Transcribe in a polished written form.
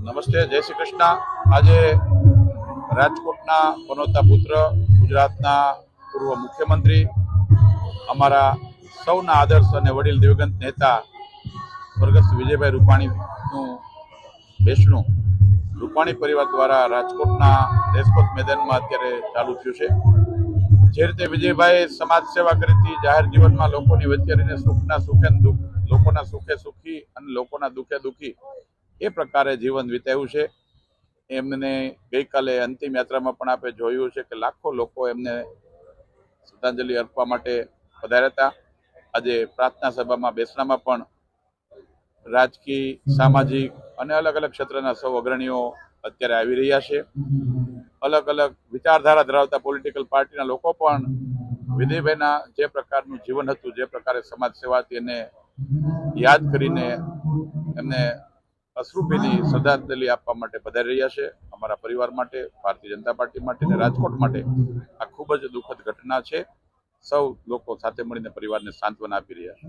નમસ્તે, જય શ્રી કૃષ્ણ। આજે રાજકોટના પનોતા પુત્ર, ગુજરાતના પૂર્વ મુખ્યમંત્રી, અમારા સૌના આદર્શ અને વડીલ દિવંગત નેતા સ્વર્ગસ્થ વિજયભાઈ રૂપાણીનું બેસણું રૂપાણી પરિવાર દ્વારા રાજકોટના રેસકોર્સ મેદાનમાં અત્યારે ચાલુ થયું છે। જે રીતે વિજયભાઈ સમાજ સેવા કરી હતી, જાહેર જીવનમાં લોકોની વચ્ચે રહીને સુખના સુખે દુઃખ, લોકોના સુખે સુખી અને લોકોના દુઃખે દુઃખી એ પ્રકારે જીવન વિતાવ્યું છે। એમને ગઈકાલે અંતિમ યાત્રામાં પણ આપણે જોયું છે કે લાખો લોકો એમને શ્રદ્ધાંજલિ અર્પવા માટે પધાર્યા હતા। આજે પ્રાર્થના સભામાં બેસણામાં પણ રાજકીય, સામાજિક અને અલગ અલગ ક્ષેત્રના સૌ અગ્રણીઓ અત્યારે આવી રહ્યા છે। અલગ અલગ વિચારધારા ધરાવતા પોલિટિકલ પાર્ટીના લોકો પણ વિજયભાઈના જે પ્રકારનું જીવન હતું, જે પ્રકારે સમાજ સેવા હતી, એને યાદ કરીને એમને અશ્રુભીની શ્રદ્ધાંજલિ આપવા માટે પધારી રહ્યા છે। અમારા પરિવાર માટે, ભારતીય જનતા પાર્ટી માટે અને રાજકોટ માટે આ ખૂબ જ દુઃખદ ઘટના છે। સૌ લોકો સાથે મળીને પરિવારને સાંત્વના આપી રહ્યા છે।